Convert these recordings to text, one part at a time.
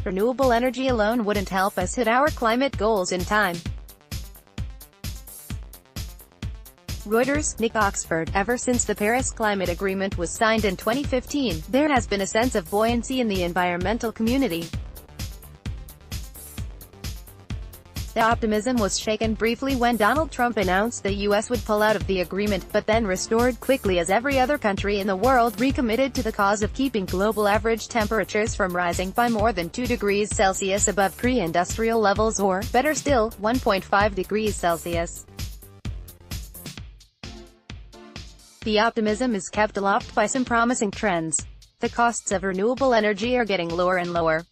Renewable energy alone wouldn't help us hit our climate goals in time. Reuters, Nick Oxford. Ever since the Paris Climate Agreement was signed in 2015, there has been a sense of buoyancy in the environmental community. The optimism was shaken briefly when Donald Trump announced the U.S. would pull out of the agreement, but then restored quickly as every other country in the world recommitted to the cause of keeping global average temperatures from rising by more than 2 degrees Celsius above pre-industrial levels, or, better still, 1.5 degrees Celsius. The optimism is kept aloft by some promising trends. The costs of renewable energy are getting lower and lower.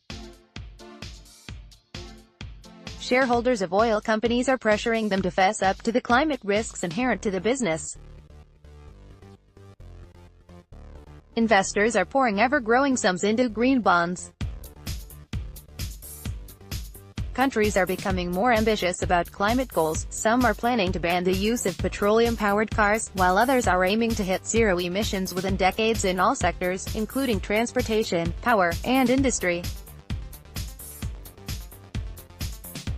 Shareholders of oil companies are pressuring them to fess up to the climate risks inherent to the business. Investors are pouring ever-growing sums into green bonds. Countries are becoming more ambitious about climate goals. Some are planning to ban the use of petroleum-powered cars, while others are aiming to hit zero emissions within decades in all sectors, including transportation, power, and industry.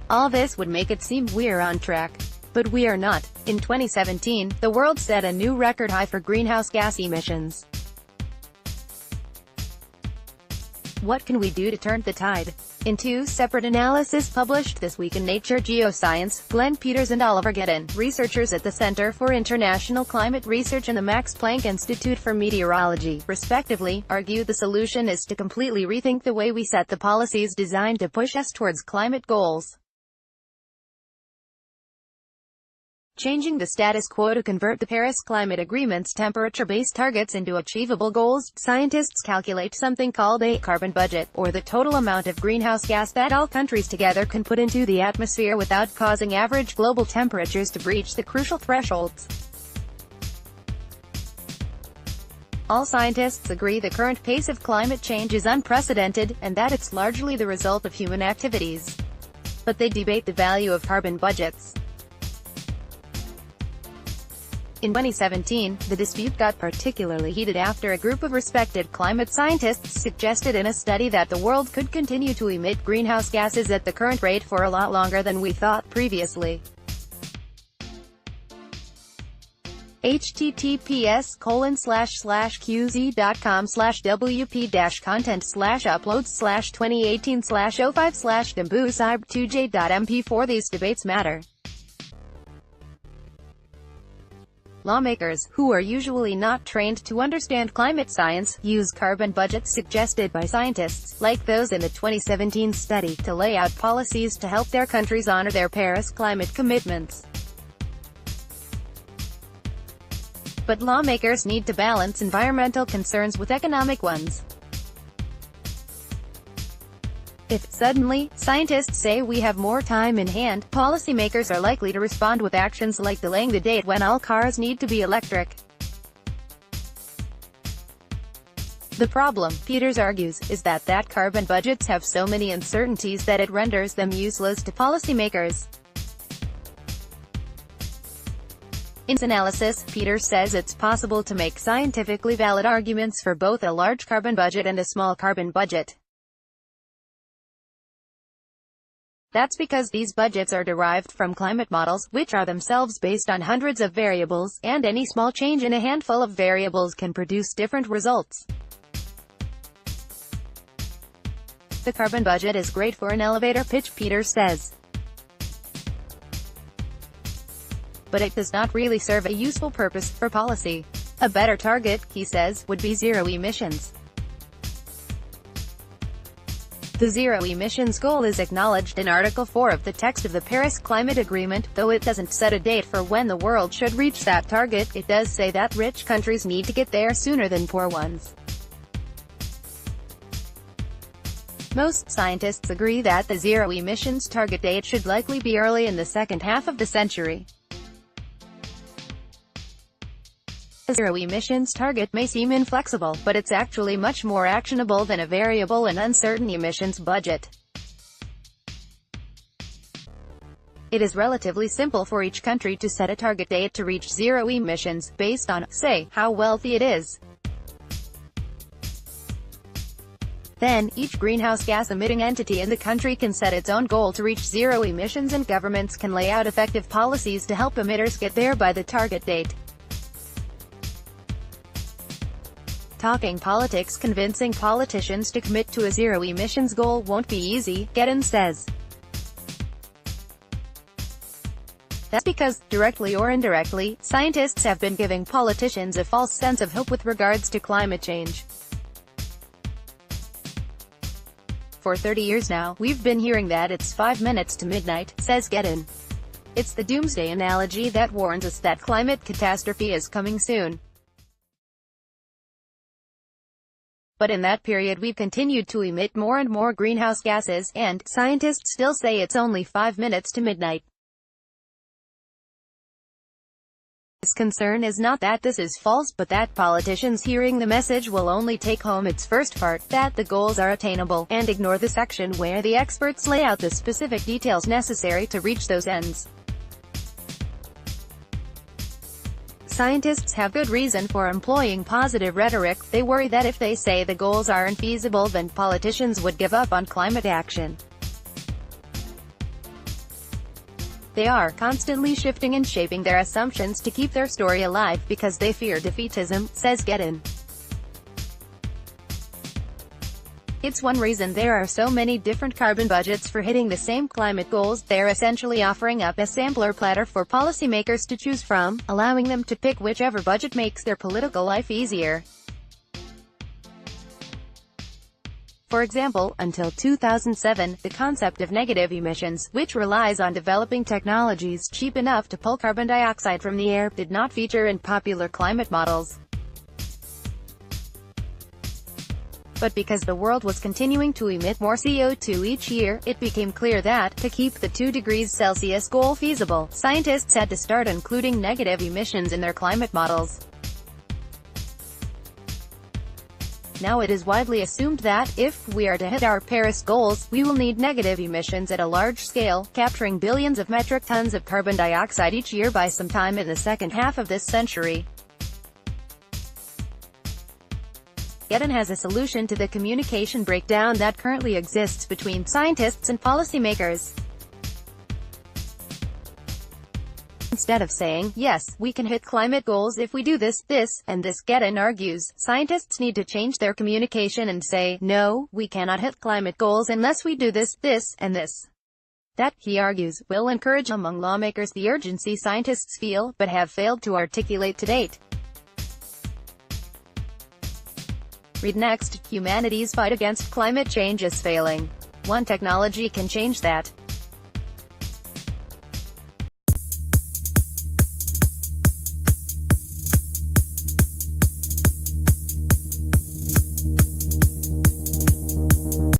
All this would make it seem we're on track. But we are not. In 2017, the world set a new record high for greenhouse gas emissions. What can we do to turn the tide? In two separate analyses published this week in Nature Geoscience, Glenn Peters and Oliver Gedden, researchers at the Center for International Climate Research and the Max Planck Institute for Meteorology, respectively, argue the solution is to completely rethink the way we set the policies designed to push us towards climate goals. Changing the status quo to convert the Paris Climate Agreement's temperature-based targets into achievable goals. Scientists calculate something called a carbon budget, or the total amount of greenhouse gas that all countries together can put into the atmosphere without causing average global temperatures to breach the crucial thresholds. All scientists agree the current pace of climate change is unprecedented, and that it's largely the result of human activities. But they debate the value of carbon budgets. In 2017, the dispute got particularly heated after a group of respected climate scientists suggested in a study that the world could continue to emit greenhouse gases at the current rate for a lot longer than we thought previously. https://qz.com/wp-content/uploads/2018/05/gamboo-cyb2j.mp4 These debates matter. Lawmakers, who are usually not trained to understand climate science, use carbon budgets suggested by scientists, like those in the 2017 study, to lay out policies to help their countries honor their Paris climate commitments. But lawmakers need to balance environmental concerns with economic ones. If, suddenly, scientists say we have more time in hand, policymakers are likely to respond with actions like delaying the date when all cars need to be electric. The problem, Peters argues, is that carbon budgets have so many uncertainties that it renders them useless to policymakers. In his analysis, Peters says it's possible to make scientifically valid arguments for both a large carbon budget and a small carbon budget. That's because these budgets are derived from climate models, which are themselves based on hundreds of variables, and any small change in a handful of variables can produce different results. The carbon budget is great for an elevator pitch, Peters says. But it does not really serve a useful purpose for policy. A better target, he says, would be zero emissions. The zero emissions goal is acknowledged in Article 4 of the text of the Paris Climate Agreement. Though it doesn't set a date for when the world should reach that target, it does say that rich countries need to get there sooner than poor ones. Most scientists agree that the zero emissions target date should likely be early in the second half of the century. A zero emissions target may seem inflexible, but it's actually much more actionable than a variable and uncertain emissions budget. It is relatively simple for each country to set a target date to reach zero emissions, based on, say, how wealthy it is. Then, each greenhouse gas-emitting entity in the country can set its own goal to reach zero emissions, and governments can lay out effective policies to help emitters get there by the target date. Talking politics. Convincing politicians to commit to a zero-emissions goal won't be easy, Geddon says. That's because, directly or indirectly, scientists have been giving politicians a false sense of hope with regards to climate change. For 30 years now, we've been hearing that it's 5 minutes to midnight, says Geddon. It's the doomsday analogy that warns us that climate catastrophe is coming soon. But in that period we've continued to emit more and more greenhouse gases, and scientists still say it's only 5 minutes to midnight. His concern is not that this is false, but that politicians hearing the message will only take home its first part, that the goals are attainable, and ignore the section where the experts lay out the specific details necessary to reach those ends. Scientists have good reason for employing positive rhetoric. They worry that if they say the goals are infeasible, then politicians would give up on climate action. They are constantly shifting and shaping their assumptions to keep their story alive, because they fear defeatism, says Geddon. It's one reason there are so many different carbon budgets for hitting the same climate goals. They're essentially offering up a sampler platter for policymakers to choose from, allowing them to pick whichever budget makes their political life easier. For example, until 2007, the concept of negative emissions, which relies on developing technologies cheap enough to pull carbon dioxide from the air, did not feature in popular climate models. But because the world was continuing to emit more CO2 each year, it became clear that, to keep the 2 degrees Celsius goal feasible, scientists had to start including negative emissions in their climate models. Now it is widely assumed that, if we are to hit our Paris goals, we will need negative emissions at a large scale, capturing billions of metric tons of carbon dioxide each year by sometime in the second half of this century. Geddon has a solution to the communication breakdown that currently exists between scientists and policymakers. Instead of saying, yes, we can hit climate goals if we do this, and this, Geddon argues, scientists need to change their communication and say, no, we cannot hit climate goals unless we do this, and this. That, he argues, will encourage among lawmakers the urgency scientists feel, but have failed to articulate to date. Read next. Humanity's fight against climate change is failing. One technology can change that.